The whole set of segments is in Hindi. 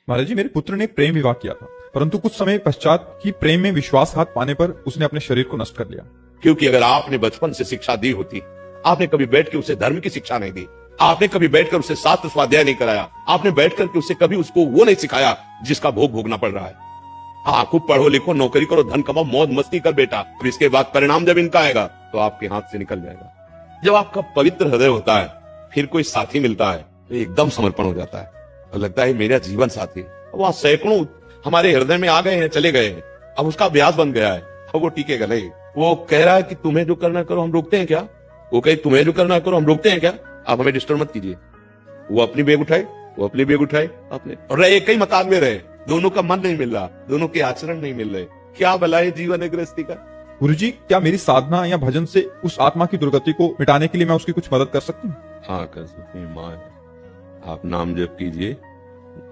महाराज जी, मेरे पुत्र ने प्रेम विवाह किया था, परंतु कुछ समय पश्चात ही प्रेम में विश्वासघात पाने पर उसने अपने शरीर को नष्ट कर लिया। क्योंकि अगर आपने बचपन से शिक्षा दी होती, आपने कभी बैठ के उसे धर्म की शिक्षा नहीं दी, आपने कभी बैठकर उसे शास्त्र स्वाध्याय नहीं कराया, आपने बैठ करके उसे कभी उसको वो नहीं सिखाया जिसका भोग भोगना पड़ रहा है। हाँ, खूब पढ़ो लिखो, नौकरी करो, धन कमाओ, मौज मस्ती कर बेटा, फिर इसके बाद परिणाम जब इनका आएगा तो आपके हाथ से निकल जाएगा। जब आपका पवित्र हृदय होता है, फिर कोई साथी मिलता है तो एकदम समर्पण हो जाता है और लगता है मेरा जीवन साथी। वहां सैकड़ों हमारे हृदय में आ गए हैं, चले गए हैं, अब उसका अभ्यास बन गया है, अब वो टिकेगा नहीं। वो कह रहा है कि तुम्हें जो करना करो, हम रोकते हैं क्या? वो कहे तुम्हें जो करना करो, हम रोकते हैं क्या? आप हमें डिस्टर्ब मत कीजिए। वो अपनी बेग उठाए, वो अपनी बेग उठाए अपने, और एक ही मकान में रहे, दोनों का मन नहीं मिल रहा, दोनों के आचरण नहीं मिल रहे। क्या भला है जीवन है गृहस्थी का? गुरुजी, क्या मेरी साधना या भजन से उस आत्मा की दुर्गति को मिटाने के लिए मैं उसकी कुछ मदद कर सकती हूँ? हाँ, कर सकती हैं माँ। आप नाम जप कीजिए,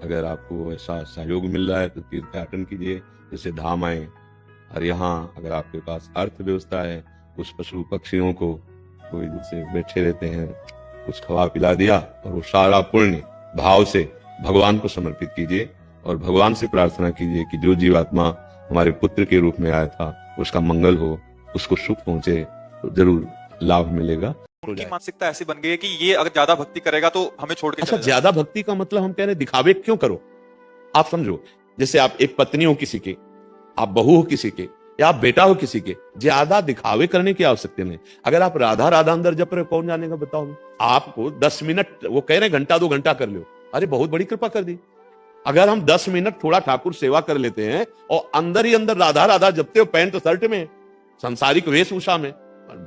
अगर आपको ऐसा सहयोग मिल रहा है तो तीर्थयाटन कीजिए, जैसे धाम आए। और यहाँ अगर आपके पास अर्थव्यवस्था है, कुछ पशु पक्षियों को कोई जैसे बैठे रहते हैं, कुछ खवा पिला दिया, और वो सारा पुण्य भाव से भगवान को समर्पित कीजिए और भगवान से प्रार्थना कीजिए कि जो जीवात्मा हमारे पुत्र के रूप में आया था उसका मंगल हो, उसको सुख पहुंचे, तो जरूर लाभ मिलेगा। उनकी मानसिकता ऐसी बन गई है कि ये अगर ज्यादा भक्ति करेगा तो हमें छोड़ के अच्छा, ज्यादा भक्ति का मतलब हम कह रहे हैं दिखावे क्यों करो? आप समझो, जैसे आप एक पत्नी हो किसी के, आप बहू हो किसी के, या आप बेटा हो किसी के, ज्यादा दिखावे करने की आवश्यकता नहीं। अगर आप राधा राधा अंदर जप रहे, कौन जानेगा? बताओ। आपको 10 मिनट, वो कह रहे घंटा 2 घंटा कर लो, अरे बहुत बड़ी कृपा कर दी। अगर हम 10 मिनट थोड़ा ठाकुर सेवा कर लेते हैं और अंदर ही अंदर राधा राधा जपते हो, पैंट शर्ट में, संसारिक वेशभूषा में,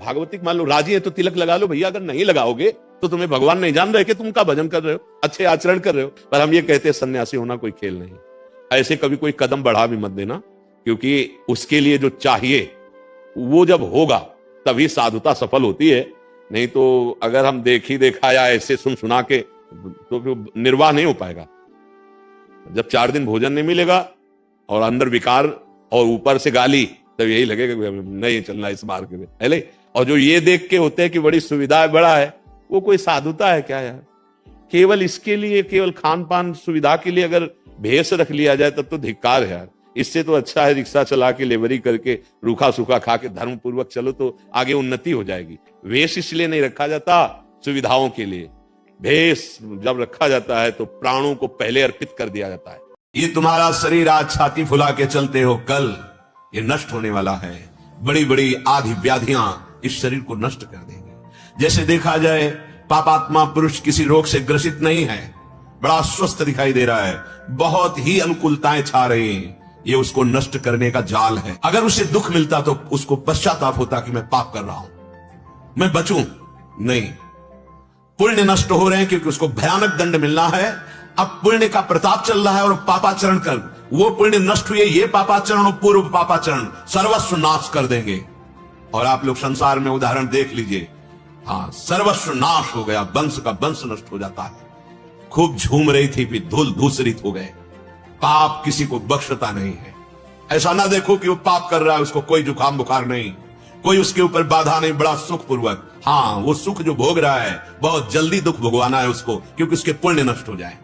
भागवतिक मान लो राजी है तो तिलक लगा लो भैया, अगर नहीं लगाओगे तो तुम्हें भगवान नहीं जान रहे कि तुम का भजन कर रहे हो, अच्छे आचरण कर रहे हो। पर हम ये कहते हैं सन्यासी होना कोई खेल नहीं। ऐसे कभी कोई कदम बढ़ा भी मत देना, क्योंकि उसके लिए जो चाहिए वो जब होगा तभी साधुता सफल होती है। नहीं तो अगर हम देखी देखा या ऐसे सुन सुना के तो फिर निर्वाह नहीं हो पाएगा। जब 4 दिन भोजन नहीं मिलेगा और अंदर विकार और ऊपर से गाली, तब यही लगेगा नहीं चलना इस मार्ग में, है ले? और जो ये देख के होते हैं कि बड़ी सुविधा बड़ा है, वो कोई साधुता है क्या यार? केवल इसके लिए, केवल खान पान सुविधा के लिए अगर भेष रख लिया जाए तब तो धिक्कार है यार। इससे तो अच्छा है रिक्शा चला के, लेबरी करके, रूखा सूखा खा के धर्म पूर्वक चलो तो आगे उन्नति हो जाएगी। वेश इसलिए नहीं रखा जाता सुविधाओं के लिए, भेष जब रखा जाता है तो प्राणों को पहले अर्पित कर दिया जाता है। ये तुम्हारा शरीर आज छाती फुला के चलते हो, कल ये नष्ट होने वाला है। बड़ी बड़ी आदि व्याधियां इस शरीर को नष्ट कर देंगे। जैसे देखा जाए, पापात्मा पुरुष किसी रोग से ग्रसित नहीं है, बड़ा स्वस्थ दिखाई दे रहा है, बहुत ही अनुकूलताएं छा रही हैं। ये उसको नष्ट करने का जाल है। अगर उसे दुख मिलता तो उसको पश्चाताप होता कि मैं पाप कर रहा हूं, मैं बचूं नहीं। पुण्य नष्ट हो रहे हैं क्योंकि उसको भयानक दंड मिलना है। अब पुण्य का प्रताप चल रहा है और पापाचरण कर, वो पुण्य नष्ट हुए, ये पापाचरण और पूर्व पापाचरण सर्वस्व नाश कर देंगे। और आप लोग संसार में उदाहरण देख लीजिए, हाँ, सर्वस्व नाश हो गया, वंश का वंश नष्ट हो जाता है। खूब झूम रही थी, फिर धूल धूसरित हो गए। पाप किसी को बख्शता नहीं है। ऐसा ना देखो कि वो पाप कर रहा है, उसको कोई जुकाम बुखार नहीं, कोई उसके ऊपर बाधा नहीं, बड़ा सुख पूर्वक। हाँ, वो सुख जो भोग रहा है बहुत जल्दी दुख भोगवाना है उसको, क्योंकि उसके पुण्य नष्ट हो जाए।